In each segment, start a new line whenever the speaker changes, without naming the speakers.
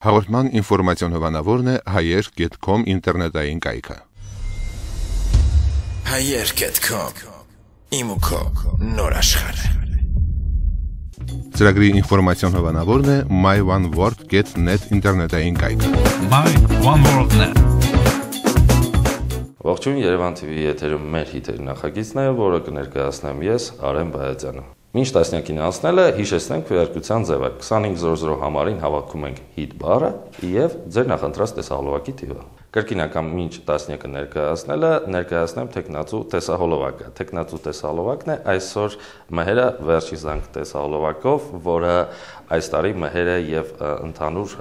Հաղորդման ինֆորմացիոն հովանավորն է Հայեր.com ինտերնետային կայքը։
Հայեր.com Իմ ու քո նոր աշխարհը։
Ծրագրի ինֆորմացիոն հովանավորն է myoneworld.net ինտերնետային կայքը։
myoneworld.net
Ողջույն, Երևան TV-ի եթերում մեր հիթերի նախագիծն է, որը կներկայացնեմ ես, Արեն Բայազյանը։ Մինչ տասնյակին անցնելը հիշեցնենք քվեարկության ձևը 2500 համարին հավաքում ենք հիթ բառը եւ ձեր նախընտրած տեսահոլովակի թիվը։ Կրկինական մինչ տասնյակը ներկայացնելը ներկայացնեմ տեխնացու տեսահոլովակը։ Տեխնացու տեսահոլովակն է այսօր մհերը վերջի զանգ տեսահոլովակով, որը այս տարի մհերը եւ ընդհանուր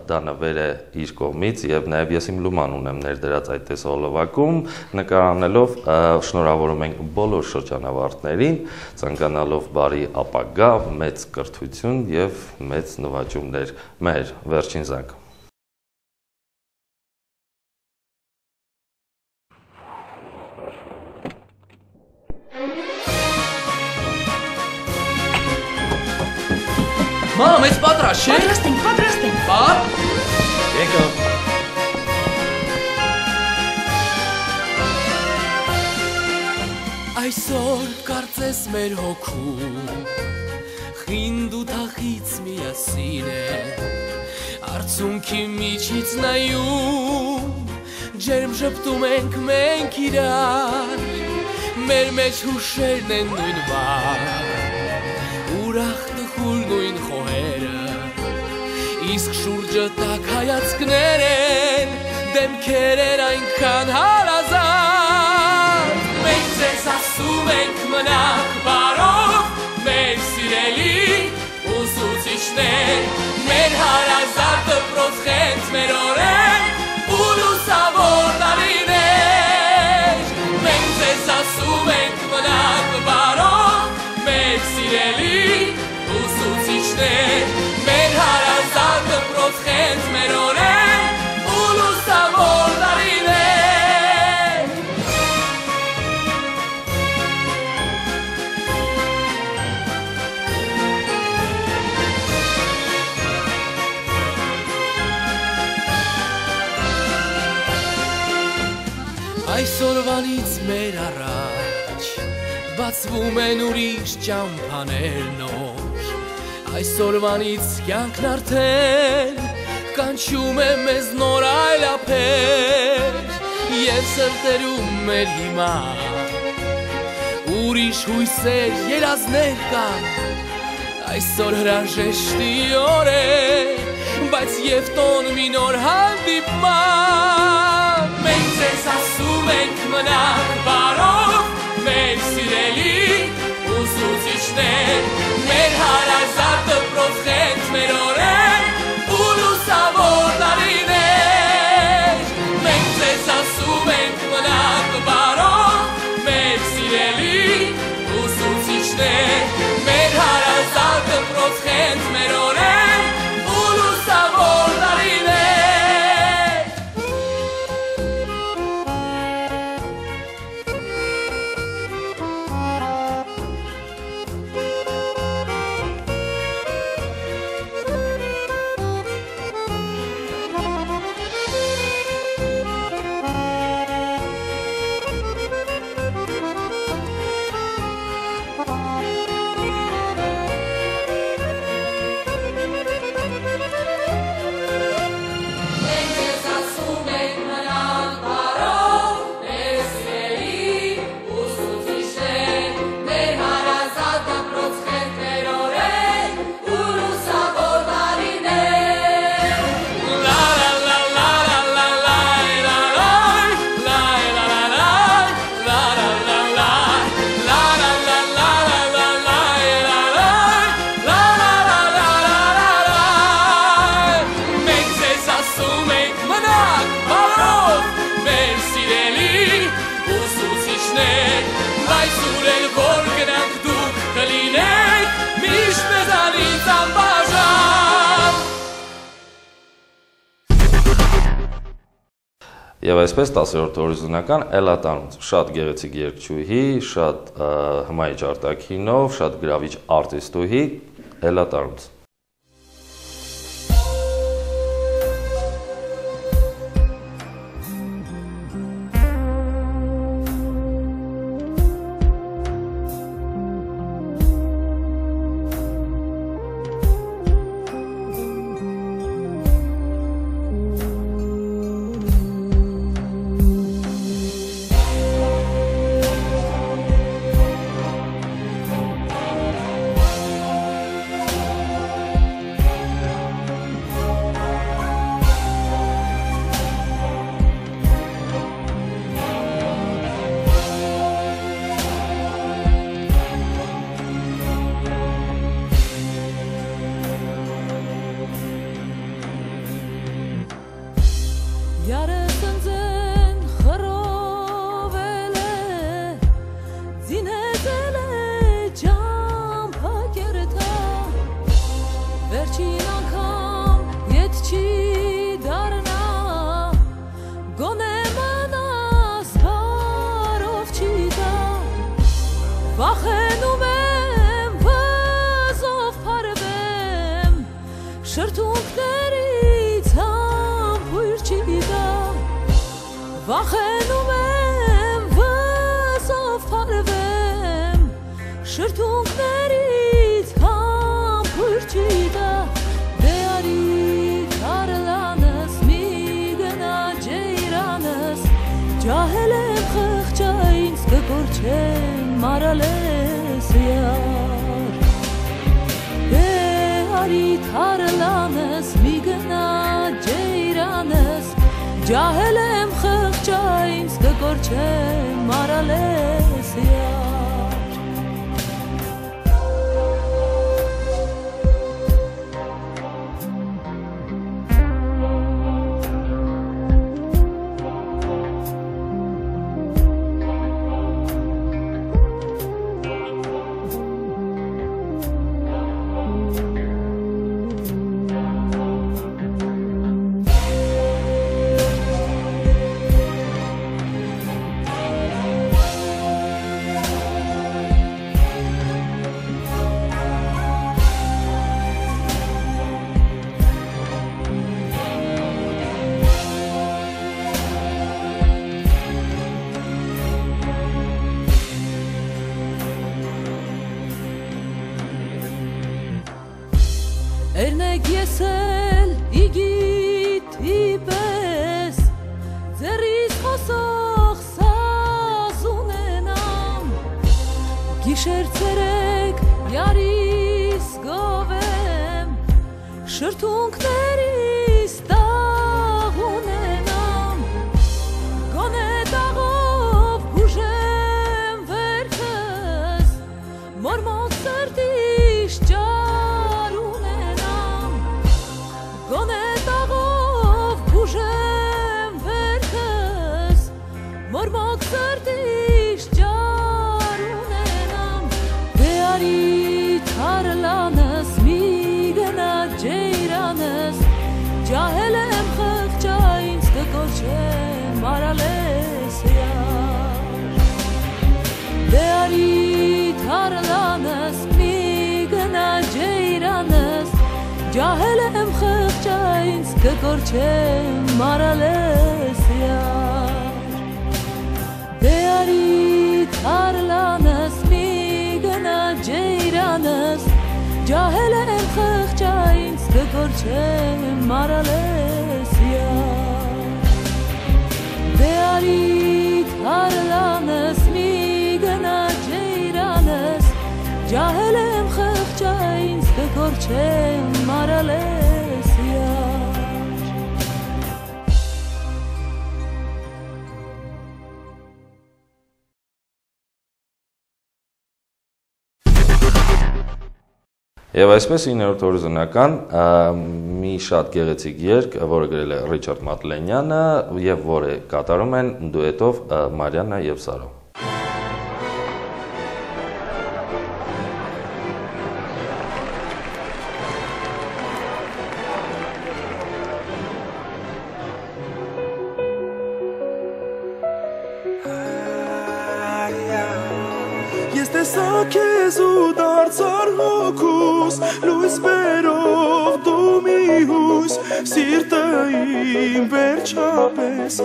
դա նվեր է իր կողմից եւ նաեւ ես իմ լուման ունեմ ներդրած այդ տեսահոլովակում, նկարանելով շնորհավորում ենք բոլոր շրջանավարտներին, ցանկանալով բարի ապագա, մեծ կրթություն եւ մեծ նվաճումներ մեր վերջին զանգ։
Մամ, ես պատրաստ չէ՞։
Պատրաստ ենք։
Պապ։
Եկա։
Այսօր կարծես մեր հոգում խինդ ու թախից միասին է արցունքի միջից նայում ջերմ շփտում ենք մենք իրար մեր մեջ հուշերն են նույն բառ ուրախ տխուր նույն խոհերը իսկ շուրջը տակ հայացքներ են դեմքեր են այնքան հարազատ մենք ձեզ ասում ենք մնաք բարով մեր սիրելի ուսուցիչներ մեր հարազատ դպրոց խենթ մեր օրեր ու լուսավոր տարիներ մենք ձեզ ասում ենք մնաք բարով մեր սիրելի ուսուցիչներ մեր հարազատ դպրոց խենթ մեր օրեր ու լուսավոր տարիներ Այսօրվանից մեր առաջ բացվում են ուրիշ ճամփաներ նոր Այսօրվանից կյանքն արդեն կանչում է մեզ նոր այլափեր Եվ սրտերում մեր հիմա ուրիշ հույսեր երազներ կան Այսօր հրաժեշտի օր է բայց եւ տոն մի նոր հանդիպման Մենք ձեզ ասում ենք մնաք բարով մեր սիրելի ուսուցիչներ մեր հարազատ դպրոց խենթ մեր օրեր ու լուսավոր տարիներ մենք ձեզ ասում ենք մնաք բարով մեր սիրելի ուսուցիչներ մեր հարազատ դպրոց խենթ մեր օրեր ու լուսավոր տարիներ
Եվ այսպես 10-րդ հորիզոնական Էլա Տարմուց, շատ գեղեցիկ երգչուհի, շատ հմայիչ արտաքինով, շատ գրավիչ արտիստուհի, Էլա Տարմուց։
Վախենում եմ վզով փարվեմ շրթունքներից համբույր չի տա դե արի կարլանս մի գնա ջեյրանս ջահել եմ խղճա ինձ կկորչեմ մարալես յար դե արի կարլանս մի գնա ջեյրանս ջահել եմ խղճա ինձ կկորչեմ մարալես յար Ernek yesel igiti bes Zeriz խոսող սազունենամ Գիշեր ցերեկ յարիս գովեմ Շրթունքներիս տաղ ունենամ Գոնե տաղով բուժեմ վերքս Մորմոտ սրտիս ջար ունենամ Գոնե տաղով բուժեմ վերքս Մորմոտ սրտիս ջար ունենամ Դե արի թարլանս մի գնա ջեյրանս Ջահել եմ խղճա ինձ կկորչեմ մարալես յար Դե արի թարլանս մի գնա ջեյրանս Ջահել եմ խղճա ինձ կկորչեմ մարալես յար Դե արի թարլանս մի գնա ջեյրանս Ջահել եմ խղճա ինձ կկորչեմ մարալես յար Դե արի թարլանս մի գնա ջեյրանս Ջահել եմ խղճա ինձ կկորչեմ մարալես յար
Եվ այսպես 9-րդ հորիզոնական մի շատ գեղեցիկ երգ, որը գրել է Ռիչարդ Մատլենյանը եւ որը կատարում են դուետով Մարիաննա եւ Սարո։
տեսա քեզ ու դարձար հոգուս լույս բերող դու մի հույս սիրտը իմ վերջապես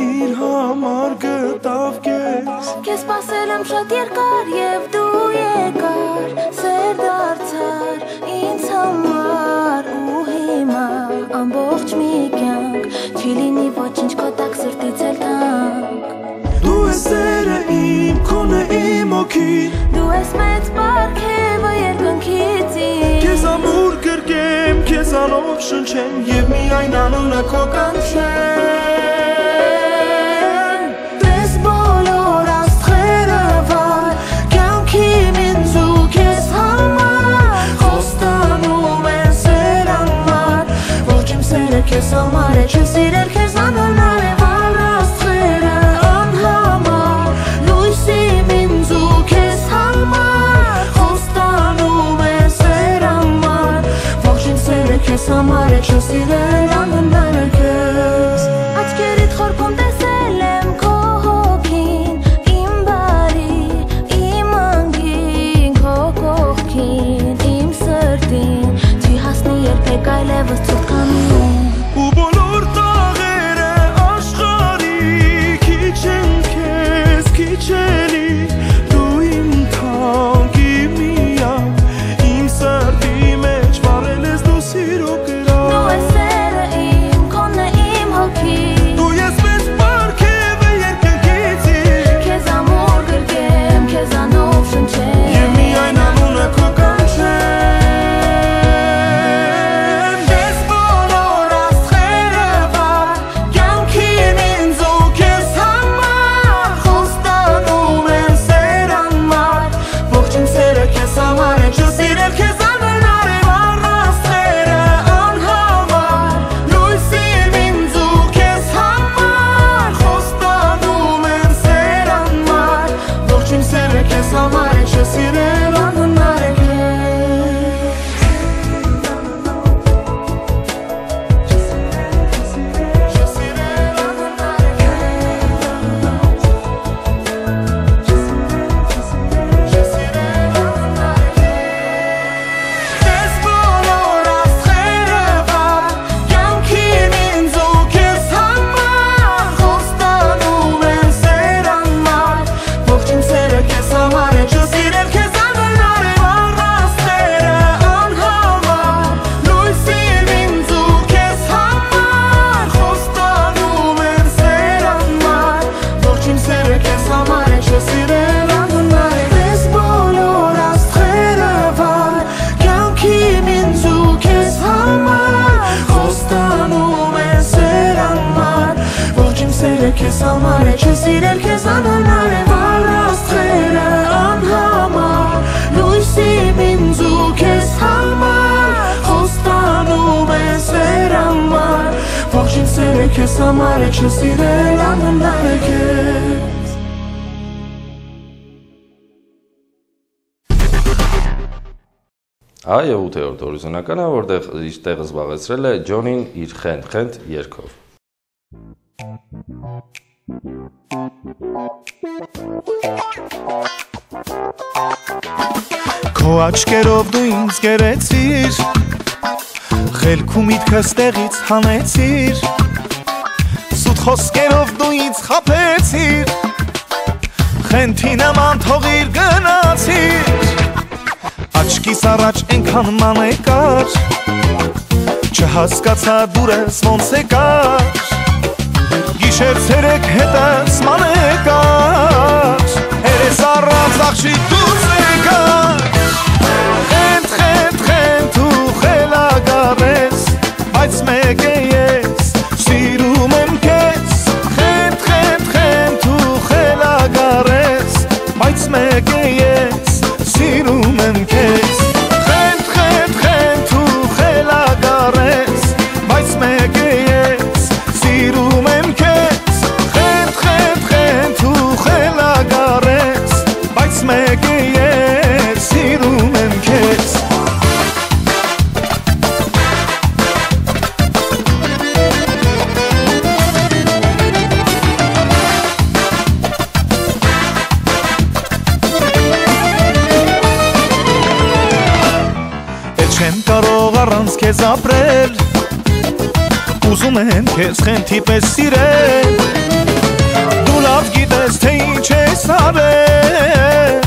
իր համար գտավ քեզ
Քեզ սպասել եմ շատ երկար եւ դու եկար սեր դարձար ինձ համար ու հիմա ամբողջ մի կյանք չի լինի ոչինչ քո տակ սրտից էլ տանք
Դու ես սերը իմ քոնը իմ օքին
Դու ես մեծ պարգևը երկնքից
Քեզ ամուր կրկեմ քեզանով շնչեմ եւ միայն անունը քո կանչեմ
Տես բոլոր աստղերը վար կյանքիմ ինձ ու քեզ համար խոստանում են սեր համար Ոչ իմ սերը քեզ համար է չեմ սիրել քեզ անհնար է վար աստղերը անհամար լույսիմ ինձ ու քեզ համար խոստանում են սեր համար Ոչ իմ սերը քեզ համար է չեմ սիրել անհնար է քեզ Աչքերիդ խորքում տեսել եմ քո հոգին Իմ բարի, իմ անգին, քո կողքին Իմ սրտին, չի հասնի երբեք այլևս ցուրտ կանին
Ու բոլոր տաղերը աշխարհի քիչ են քեզ, քիչ էլի Դու իմ թանկ, իմ միակ, իմ սրտի մեջ վառել ես դու սիրո կրակ
Դու ես սերը իմ, քոնը իմ հոգին
Դու ես մեծ պարգևը երկնքից
Քեզ ամուր գրկեմ, քեզանով շնչեմ
Եվ միայն անունը քո կանչեմ Դες բոլոր աստղերը վար կյանքին ինձ ու քեզ համար խոստանում են սեր համար Ողջ իմ սերը քեզ համար է չեմ սիրել քեզ անհնար է վառ աստղերը անհամար լույսիմ ինձ ու քեզ համար խոստանում են սեր համար Ողջ իմ սերը քեզ համար է չեմ սիրել անհնար է քեզ Դες բոլոր աստղերը վար կյանքին ինձ ու քեզ համար խոստանում են սեր համար Ողջ իմ սերը քեզ համար է չեմ սիրել քեզ անհնար է վառ աստղերը անհամար լույսիմ ինձ ու քեզ համար խոստանում են սեր համար Ողջ իմ սերը քեզ համար է չեմ սիրել անհնար է Դες բոլոր աստղերը վար կյանքիմ ինձ ու քեզ համար խոստանում են սեր համար Ողջ իմ սերը քեզ համար է չեմ սիրել քեզ անհնար է վառ աստղերը անհամար լույսիմ ինձ ու քեզ համար խոստանում են սեր համար Ողջ իմ սերը քեզ համար է չեմ սիրել անհնար է քեզ
Այ եւ 8-րդ օրինականը, որտեղ իր տեղը զբաղեցրել է Ջոնին իր խենթ երգով։
Քո աչքերով դու ինձ գերեցիր Խելք ու միտքս տեղից հանեցիր Սուտ խոսքերով դու ինձ խաբեցիր Խենթի նման թողիր գնացիր Աչքիս առաջ ենքան մանեկար Չհասկացա դուրս ոնց եկար Գիշեր ցերեկ հետս մանեկար Երես առանց աղջի դուրս եկար Խենթ, խենթ, խենթ ու խելագար ես Բայց մեկ է ես սիրում եմ քեզ Խենթ, խենթ, խենթ ու խելագար ես Բայց մեկ է ես սիրում եմ քեզ Խենթ, խենթ, խենթ ու խելագար ես Բայց մեկ է ես սիրում եմ քեզ Խենթ, խենթ, խենթ ու
կարող առանց քեզ ապրել Ուզում եմ քեզ խենթի պես սիրել Դու լավ գիտես թե ինչ ես արել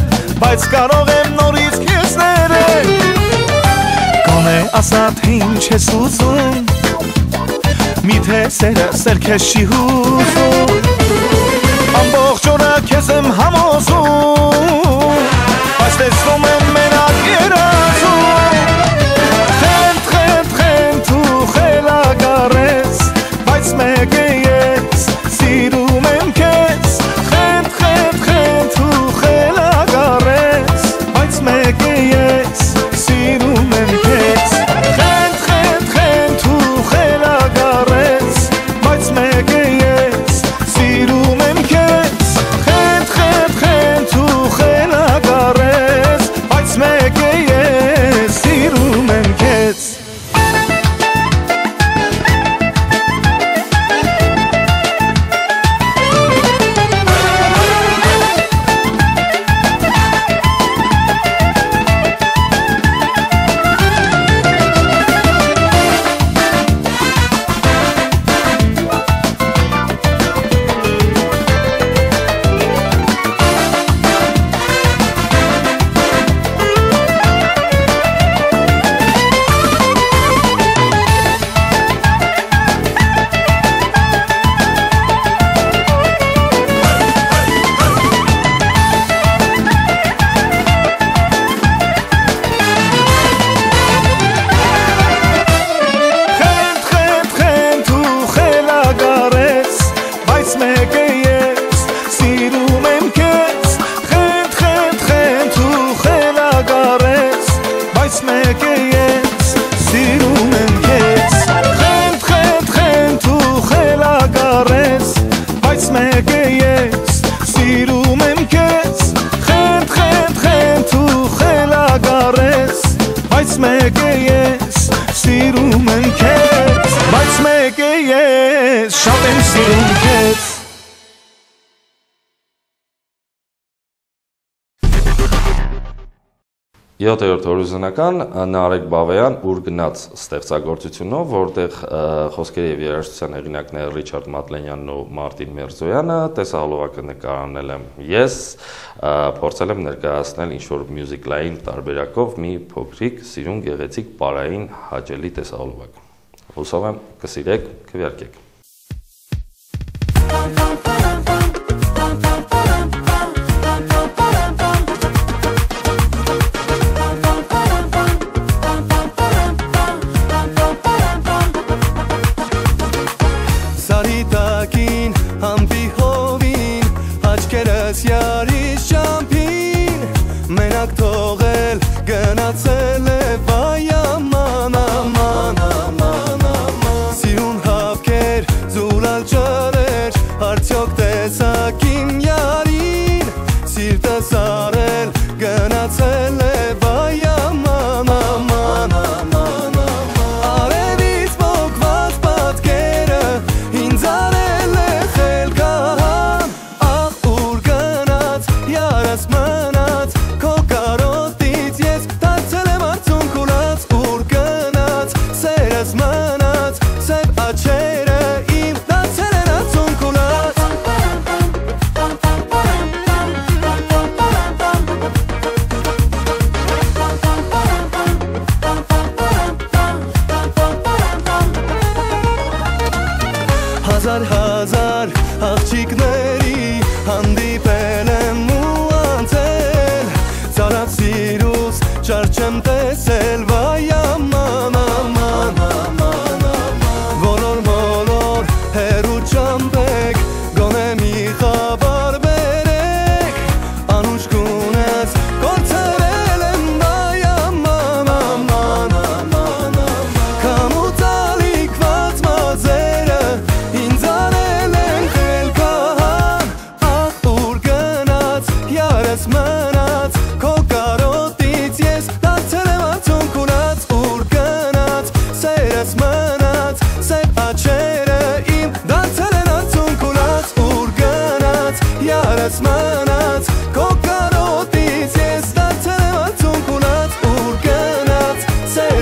Բայց կարող եմ նորից քեզ ներել Գոնե ասա թե ինչ ես ուզում Միթե սերս էլ քեզ չի հուզում Ամբողջ օրը քեզ եմ համոզում Բայց տեսնում եմ մենակ երազում Խենթ, խենթ, խենթ ու խելագարես Բայց մեկ է ես սիրում եմ քեզ Խենթ, խենթ, խենթ ու խելագարես Բայց մեկ է ես սիրում եմ քեզ Խենթ, խենթ, խենթ ու խելագարես Բայց մեկ է ես սիրում եմ քեզ Խենթ, խենթ, խենթ ու խելագարես Բայց մեկ է ես սիրում եմ քեզ
Յոթերորդ հորիզոնական Նարեկ Բավեյան ուր գնաց ստեղծագործությունով, որտեղ խոսքերի եւ երաժշտության հեղինակները Ռիչարդ Մատլենյանն ու Մարտին Միրզոյանը, տեսահոլովակը նկարանել եմ ես, փորձել եմ ներկայացնել ինչ-որ մյուզիկլային տարբերակով մի փոքրիկ, սիրուն, գեղեցիկ, պարային, հաճելի տեսահոլովակ։ Հուսով եմ կսիրեք, քվեարկեք։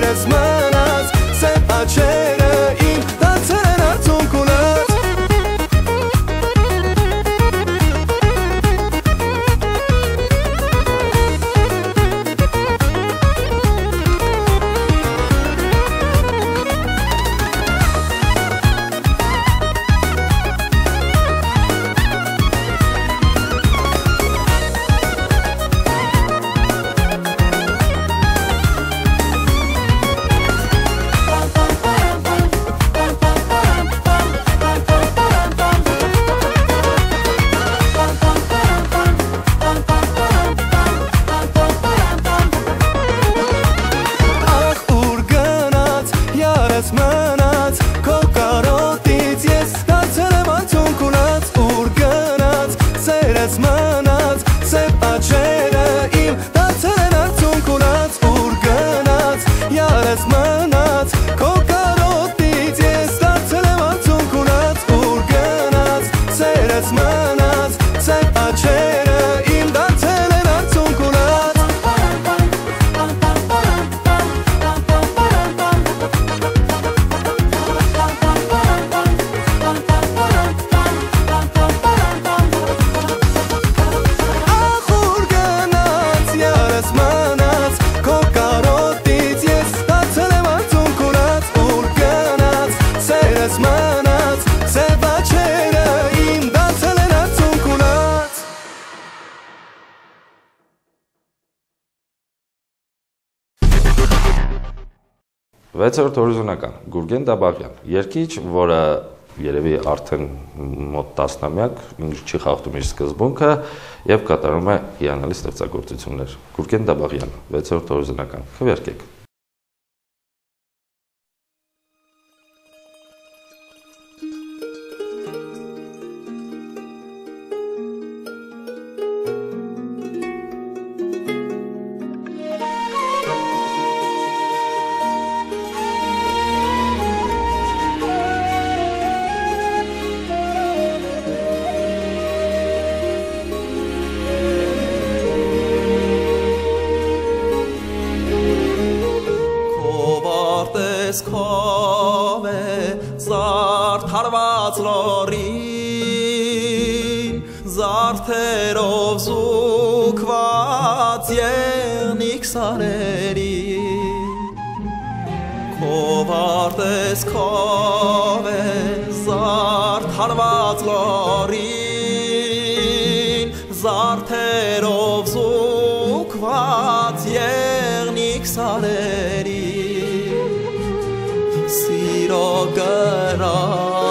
That's my
Սերս մնաց սև աչերը իմ դարձել են արցունքունած ուր գնաց Յարս մնաց քո կարոտից ես դարձել եմ արցունքունած ուր գնաց Սերս մնաց սև աչերը իմ դարձել են արցունքունած
Վեցերորդ հորիզոնական Գուրգեն Դաբաղյան, երգիչ, որը երևի արդեն մոտ տասնամյակ չի խախտում իր սկզբունքը եւ կատարում է հիանալի ստեղծագործություններ։ Գուրգեն Դաբաղյան, վեցերորդ հորիզոնական, քվերքեք։
Զարդերով զուգված եղնիկ սարերի Քովարտես քով է զարդարված լորին Զարդերով զուգված եղնիկ սարերի Սիրո գրակով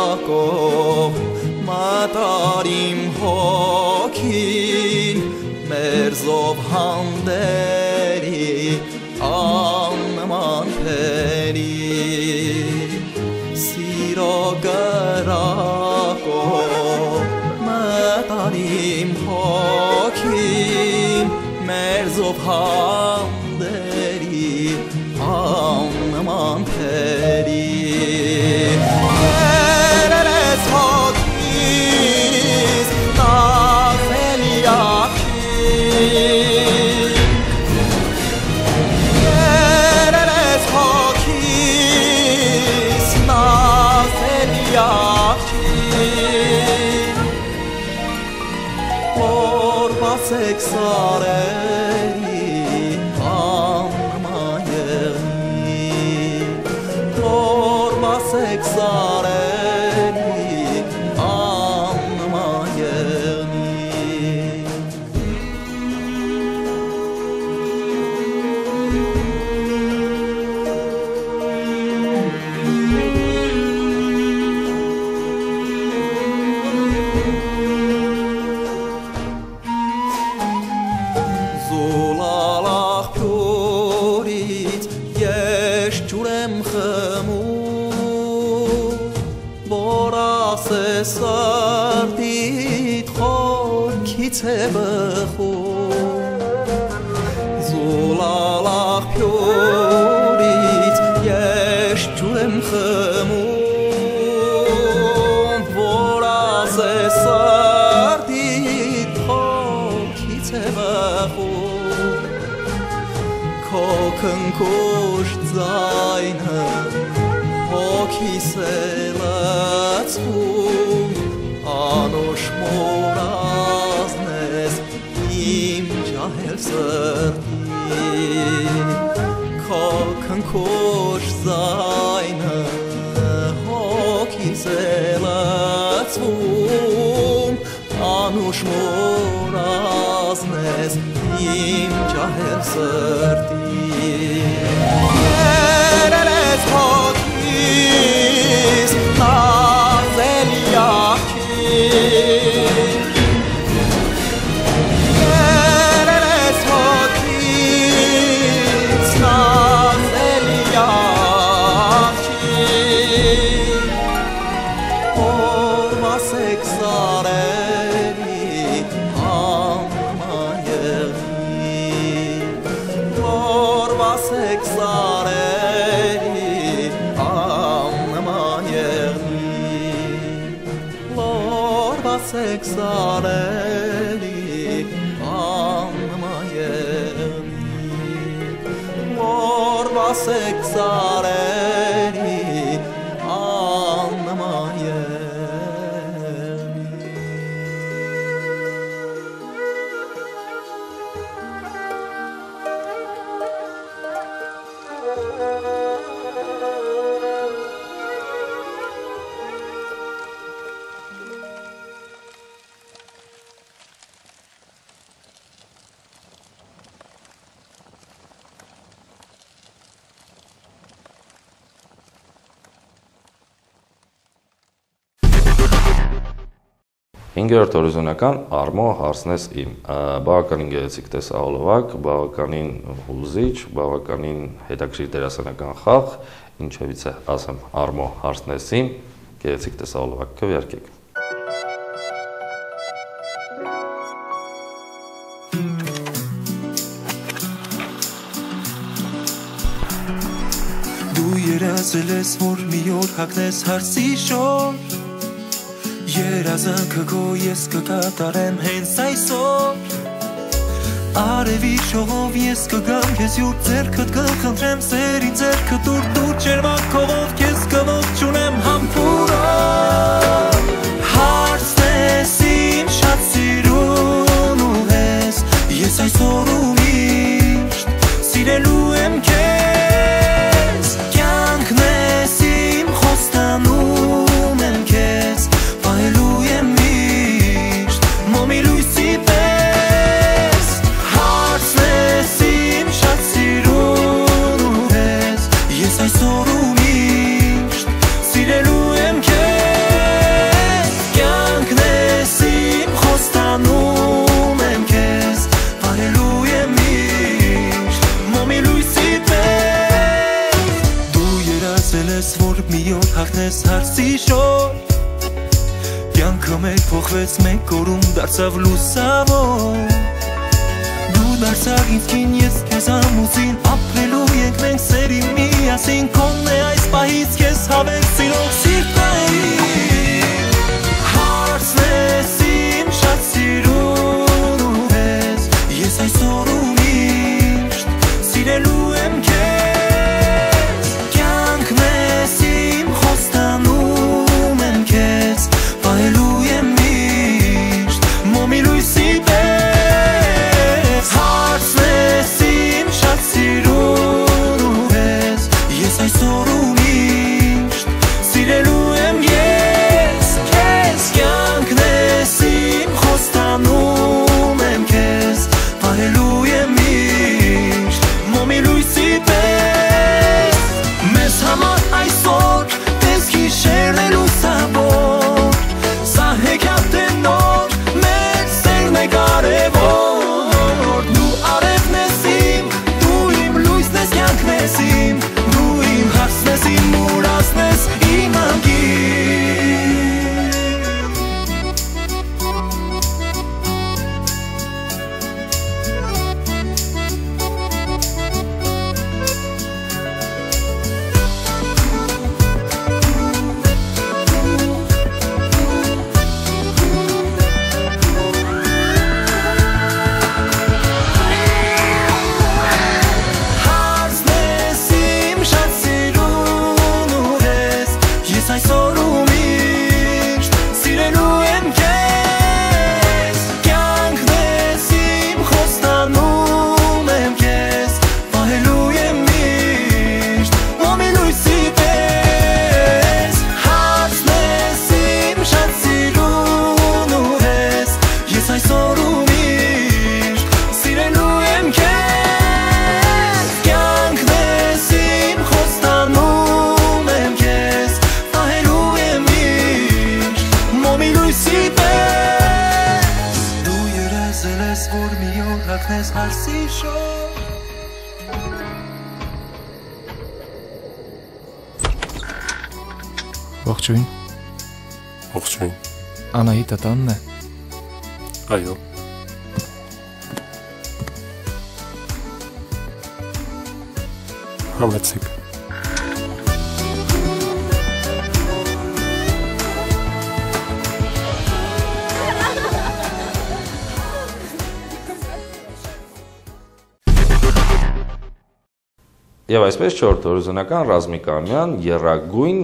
մատարիմ հոգին մերզով հանդերի անման փերի Սիրո գրակով մատարիմ հոգին մերզով հանդերի անման փերի Սարերի անմայեղնի Թորմասեք սարերի անմայեղնի Սարդիդ խորքից է բխում Զուլալախ փյուրից ես ջուր եմ խմում Որ ասե սարդիդ խորքից է բխում Քո քնքուշ ձայնը հոգիս է լացվում Անոշ մորազն ես իմ ջահել սրտի Քո քնքուշ ձայնը հոգիս է լացվում Անոշ մորազն ես իմ ջահել սրտի Երել ես հոգիս նազել Երես հոգից նազել յախչին Օրվասեք սարերի
սարելի անմայելի որ վասեք սարելի անմայելի
Հինգերորդ օրիզոնական Արմո հարցնես իմ, բավականին գեղեցիկ տեսահոլովակ, բավականին հուզիչ, բավականին հետաքրքիր դերասանական խաղ, ինչևից է ասեմ Արմո հարցնես իմ, գեղեցիկ տեսահոլովակ քվեարկեք։
Դու երազել ես, որ մի օր հագնես հարսի շոր Երազանքը քո ես կկատարեմ հենց այսօր Արևի շողով ես կգամ քեզ յուր ձեռքդ կխնդրեմ սերին ձեռքը դուր ջերմակ քովով քեզ կողջունեմ համբուրով Հարցնես իմ շատ սիրուն ու ես Ես այսօր ու միշտ սիրելու եմ քեզ Կյանքն ես իմ խոստանում եմ քեզ Հաղթես հարսի շոր Կյանքը մեկ փոխվեց մեկ օրում դարձավ լուսավոր Դու դարձավ ինձ կին ես քեզ ամուսին ապրելու ենք մենք սերին միասին Քոնն է այս պահից քեզ հավեք սիրող սիրտային Հարցնես իմ շատ սիրուն ու ես Ես այսօր ու միշտ սիրելու եմ քեզ
Ողջույն։
Ողջույն։
Անահիտը տանն է։
Այո։ Համեցեք։
Եվ այսպես 4-րդ հորիզոնական Ռազմիկ Ամյան եռագույն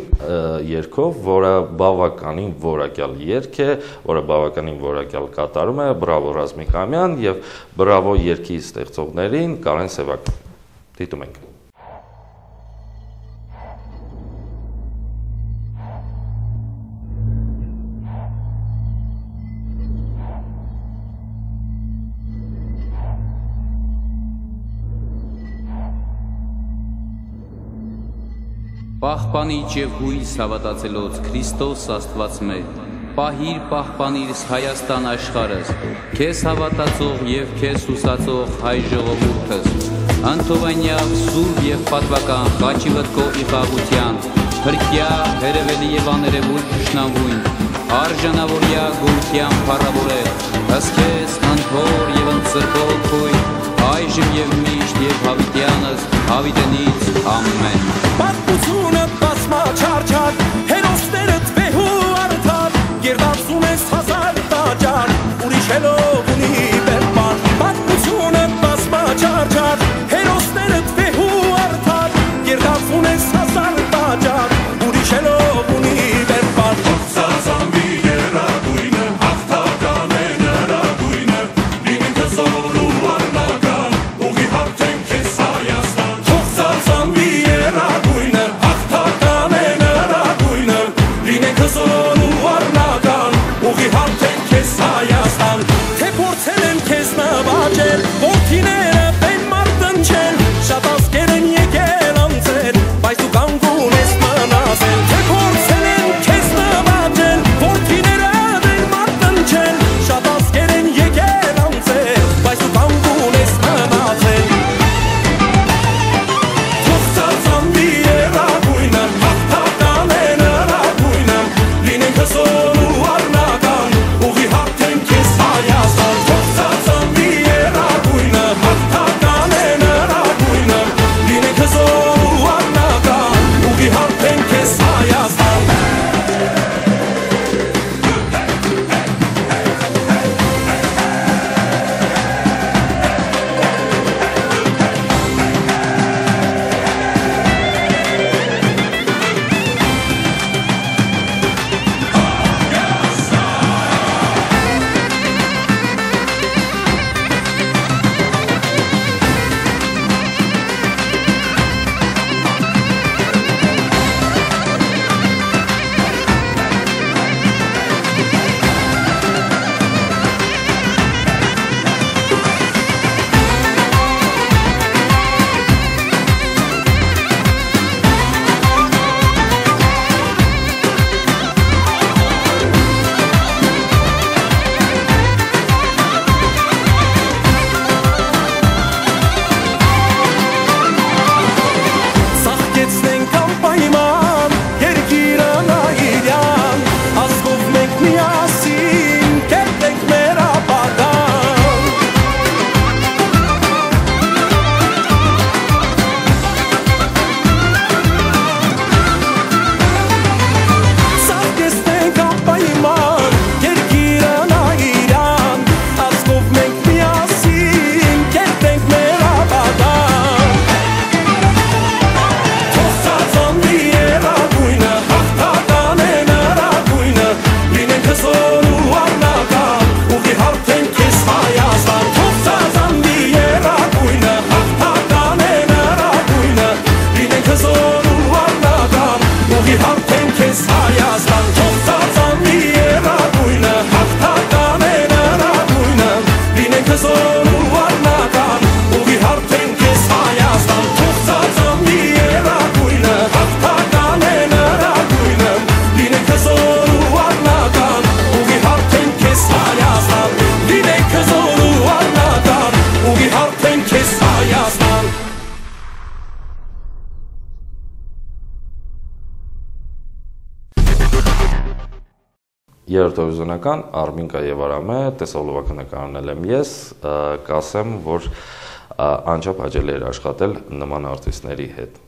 երգով, որը բավականին որակյալ երգ է, որը բավականին որակյալ կատարում է, բրավո Ռազմիկ Ամյան եւ բրավո երգի ստեղծողներին Կարեն Սևակ։ Դիտում ենք։
Պահպանիչ և հույս հավատացելոց Քրիստոս Աստված մեր, պահիր պահպանիր Հայաստան աշխարհս, քեզ հավատացող և քեզ հուսացող հայ ժողովուրդս, անթովանյալ սուրբ և պատվական խաչի վտկո իղաղության, փրկյա, հերևելի և աներևույթ թշնամվույն, արժանավորյա գորության փառավորել, ըսքես անթոր և ընծրկող քույն, այժմ և միշտ և հավիտյանս, հավիտենից ամեն։
Պատմությունը բազմաչարչար, հերոսներդ վեհու արդար, երդացում ես հազար տաճար, ուրիշելով ունի բերպար։ Պատմությունը բազմաչարչար, հերոսներդ վեհու արդար, երդացում ես հազար տաճար, ուրիշելով ունի բերպար։ Հաղթազանվի երագույնը, հաղթական է նրագույնը, լինենք հզոր ու առնական, ուղի հարթենք քեզ Հայաստան։ Հաղթազանվի երագույնը, հաղթական է նրագույնը, լինենք հզոր ու առնական, ուղի հարթենք քեզ Հայաստան։ Թե փորձել են քեզ նվաճել, որդիները բեն մարտնչել, շատ ազգեր են եկել անձել, բայց դու կանգուն ես մնացել։ Թե փորձել են քեզ նվաճել, որդիները բեն մարտնչել, շատ ազգեր են եկել անձել, բայց դու կանգուն ես մնացել։ Հաղթազանվի երագույնը, հաղթական է նրագույնը, լինենք հզոր ու առնական, ուղի հարթենք քեզ Հայաստան։ Հաղթազանվի երագույնը, հաղթական է նրագույնը, լինենք հզոր ու առնական, ուղի հարթենք քեզ Հայաստան։ Սաղկեցնենք անպայման, երկիրը նայիրյան, ազգով մենք միասին, կերտենք մեր ապագան։ Սաղկեցնենք անպայման, երկիրը նայիրյան, ազգով մենք միասին, կերտենք մեր ապագան։ Հաղթազանվի երագույնը, հաղթական է նրագույնը, լինենք հզոր ու առնական, ուղի հարթենք քեզ Հայաստան։ Հաղթազանվի երագույնը, հաղթական է նրագույնը, լինենք հզոր ու առնական, ուղի հարթենք քեզ Հայաստան։ Հաղթազանվի երագույնը, հաղթական է նրագույնը, լինենք հզոր ու առնական, ուղի հարթենք քեզ Հայաստան։ Հաղթազանվի երագույնը, հաղթական է նրագույնը, լինենք հզոր ու առնական, ուղի հարթենք քեզ Հայաստան։ Լինենք հզոր ու առնական, ուղի հարթենք քեզ Հայաստան։
Երրորդ հորիզոնական Արմինկա եւ Արամը տեսողլովակը նկարանել եմ ես, կասեմ, որ անչափ հաճելի էր աշխատել նման արտիստների հետ։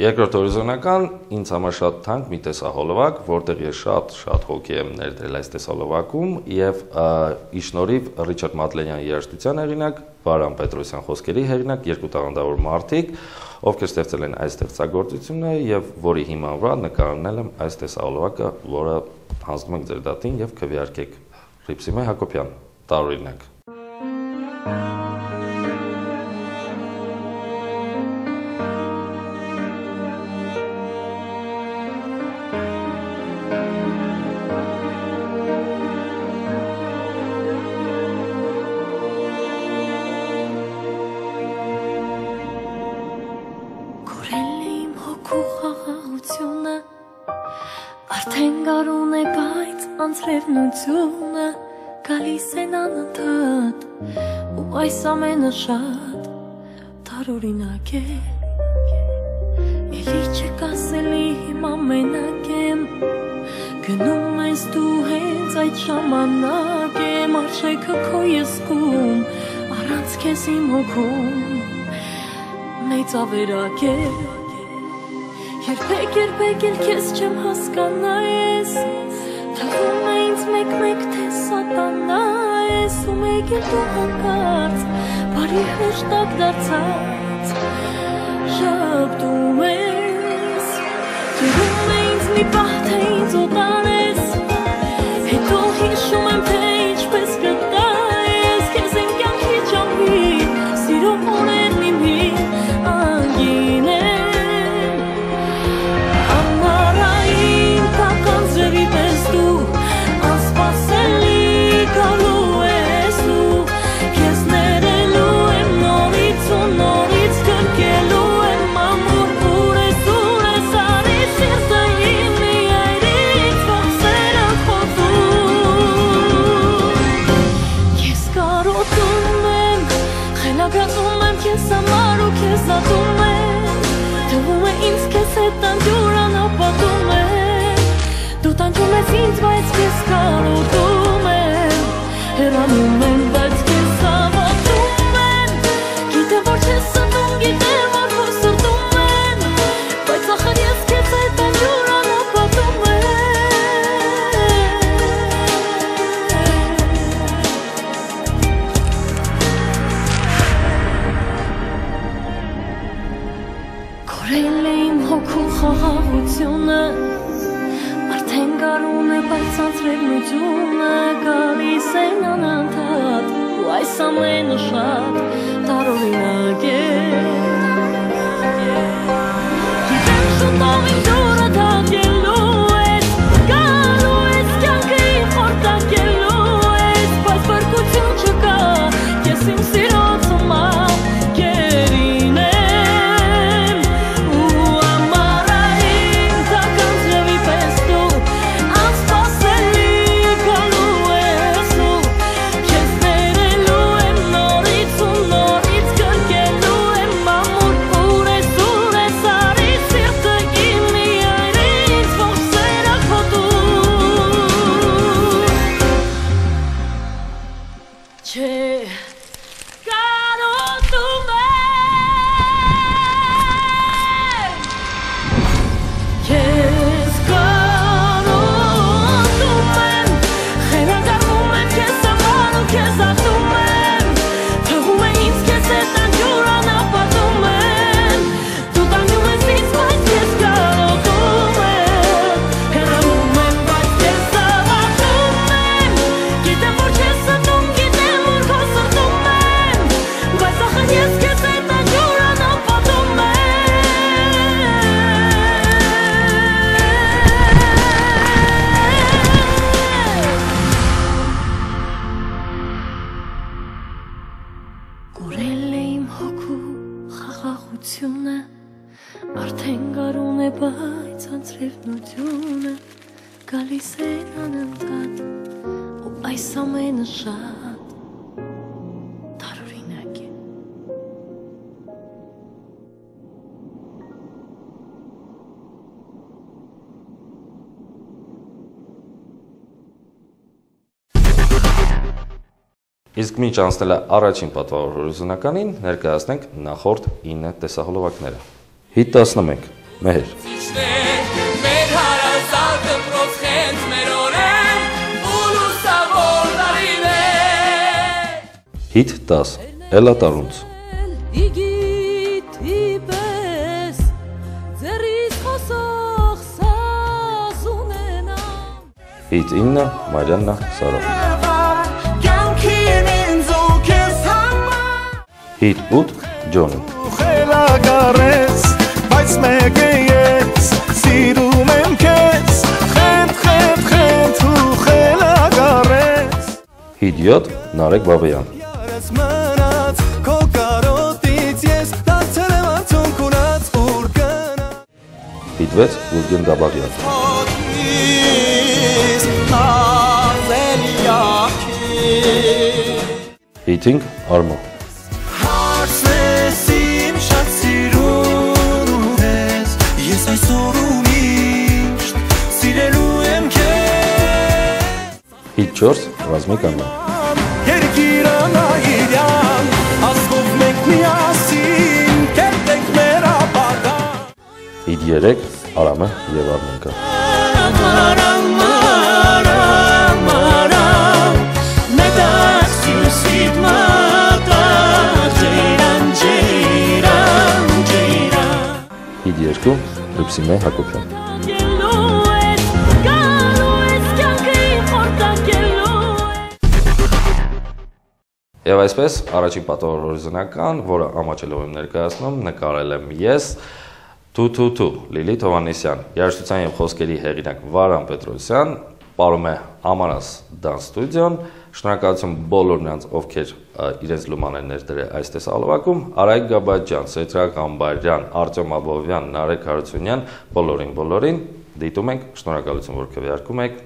Երկրորդ հորիզոնական ինձ համար շատ թանկ մի տեսահոլովակ, որտեղ ես շատ հոգի եմ ներդրել այս տեսահոլովակում եւ ի շնորհիվ Ռիչարդ Մատլենյանի երաժշտության հեղինակ, Վարան Պետրոսյան խոսքերի հեղինակ երկու տաղանդավոր մարդիկ, ովքեր ստեղծել են այս ստեղծագործությունը եւ որի հիման վրա նկարահանել եմ այս տեսահոլովակը, որը հանձնում ենք ձեր դատին եւ քվեարկեք Հռիփսիմե Հակոբյան, տարօրինակ։
Անցրևնությունը գալիս են անընդհատ ու այս ամենը շատ տարօրինակ է Էլի չկասելի հիմա մենակ եմ գնում ես դու հենց այդ ժամանակ եմ արժեքը քո ես զգում առանց քեզ իմ հոգում մեծ ավերակ է երբեք էլ քեզ չեմ հասկանա ես թվում է ինձ մեկ թե սատանա ես ու մեկ էլ դու հանկարծ բարի հեշտակ դարձած շապտում ես թվում է ինձ մի պահ թե ինձ օտարես հետո հիշում եմ թե ինչպես կտա ես քեզ են կյանքի ճամփի սիրո օրերն իմ անգին եմ ամառային տական ձևի պես դու անսպասելի գալու ես ու քեզ ներելու եմ նորից ու նորից կրկելու եմ ամուր ուրես արի սիրտը իմ մի այրից ողսերը խոթում ես կարոտում եմ խելագարում եմ քեզ համար ու քեզ ատում եմ թվում է ինձ քեզ հետ տանջուր անապատում եմ դու տանջում ես ինձ բայց քեզ կարոտում եմ հեռանում եմ բայց քեզ հավատում եմ գիտեմ որ չես սնվում գիտեմ որ քո սրտում եմ բայց ախր ես քեզ հետ տանջուր անապատում Կորել է իմ հոգու խաղաղությունը արդեն գարուն է բայց անձրևնությունը գալիս են անընդհատ ու այս ամենը շատ տարօրինակ է գիտեմ շուտով ինձ օրը թակելու ես գալու ես կյանքը իմ խորտակելու ես բայց բարկություն չկա ես իմ սիրո ծմա կերին եմ ու ամառային տական ձևի պես դու անսպասելի գալու ես ու քեզ ներելու եմ նորից ու նորից կրկելու եմ ամուր ուրես արի սիրտը իմ մի այրից ողսերը խոթում Չէ կարոտում Ես կարոտում եմ խելագարվում եմ քեզ համար ու քեզ ատում եմ թվում է ինձ քեզ հետ տանջուր անապատում եմ դու տանջում ես ինձ բայց քեզ կարոտում եմ հեռանում եմ բայց քեզ հավատում եմ գիտեմ որ չես սնվում գիտեմ որ քո սրտում եմ բայց ախր ես քեզ հետ տանջուր անապատում եմ Կորել է իմ հոգու խաղաղությունը արդեն գարուն է բայց անձրևնությունը գալիս են անընդհատ ու այս ամենը շատ տարօրինակ է
Իսկ մինչ անցնել է առաջին պատվավորությունականին, ներկայացնենք նախորդ 9 տեսահոլովակները։ Հիթ 11 Մեհեր
Մեր հարազատ դպրոց խենց մեր օրեն ու լուսավոր տարիներ
Հիթ 10 Էլա Տարունց
Իգիթի պես ձերից խոսող սազ ունենամ
Հիթ 9 Մարիաննա Սարոն
կյանքին ինձ ու քեզ համար
Հիթ 8 Ջոնի
Խելագարես, բայց մեկ է ես սիրում եմ քեզ խենթ ու խելագարես
Հիթ 7 Նարեկ Բաբայան
Ես մնաց քո կարոտից ես դարձել եմ արդյունք ունած ուր գնա
Հիթ 6 Գուրգեն Դաբաղյան Հիթ 5 Արմո
Հարցնես իմ շատ սիրուն ես Ես այսօր ու միշտ սիրելու եմ քեզ
Հիթ 4 Ռազմիկ Անյան
Երկիրանայիրյան
3 Արամը եւ Արմենկը։ Հիդ 2 Լուպսիմե Հակոբյան։ Եվ այսպես առաջին պատվավոր օրիզոնական, որը ամաչելով եմ ներկայացնում, նկարել եմ ես, Թու Լիլիթ Հովհաննիսյան, երաժշտության եւ խոսքերի հեղինակ Վարան Պետրոսյան, պարում է Ամանաս Դան ստուդիոն, շնորհակալություն բոլոր նրանց, ովքեր իրենց լուման են ներդրել այս տեսահոլովակում, Արայք Գաբաջյան, Սեյթրակ Ամբարյան, Արտյոմ Աբովյան, Նարեկ Հարությունյան, բոլորին, դիտում ենք, շնորհակալություն, որ քվեարկում եք։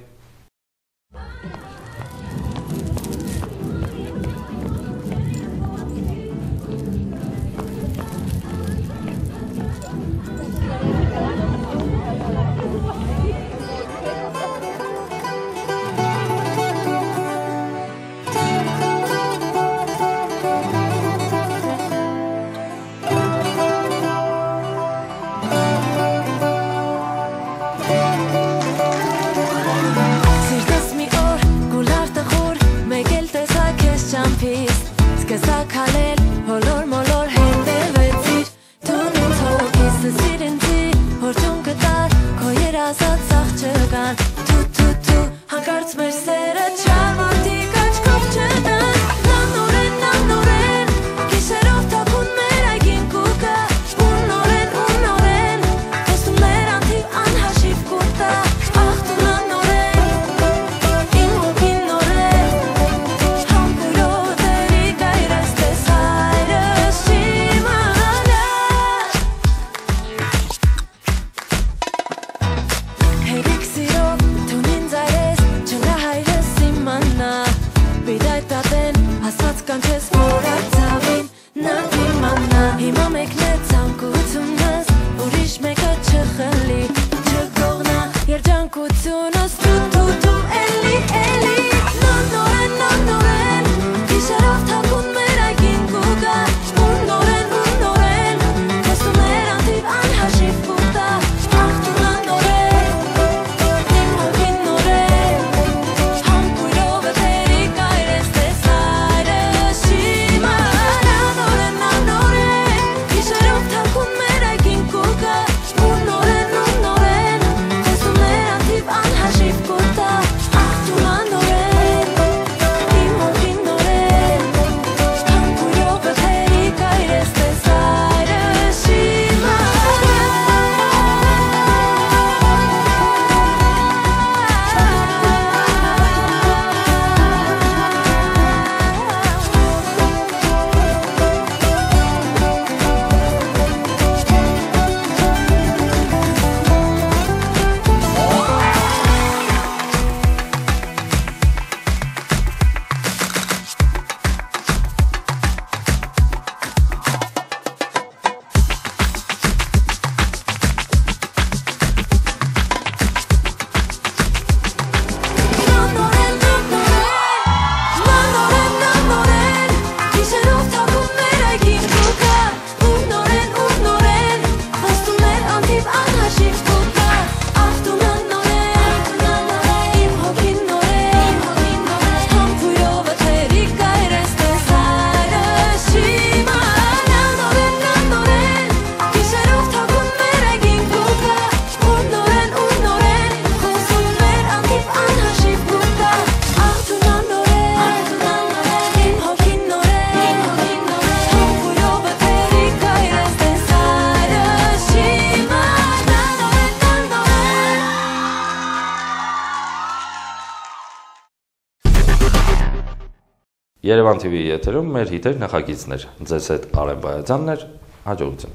Երևան TV-ի եթերում մեր հիթեր նախագիծներ, ձեզ հետ Արեն Բայազյանն էր, հաջողություն։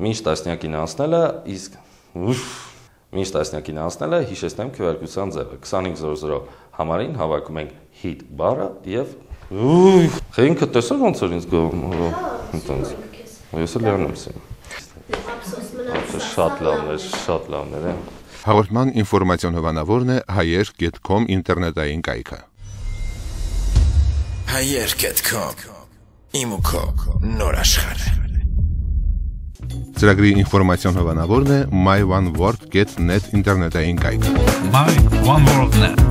Մինչ տասնյակին անցնելը, հիշեցնեմ քվեարկության ձևը, 2500 համարին հավաքում ենք հիթ բարը և ինքը տեսա ոնց էր ինձ գոհ, ես էլ լիանում եմ։ Շատ լավներ է։
Հաղորդման ինֆորմացիոն հովանավորն է hayer.com ինտերնետային կայքը։
Hayer.com Իմ ու քո նոր աշխարհը։
Ծրագրի ինֆորմացիոն հովանավորն է myoneworld.net ինտերնետային կայքը։
myoneworld.net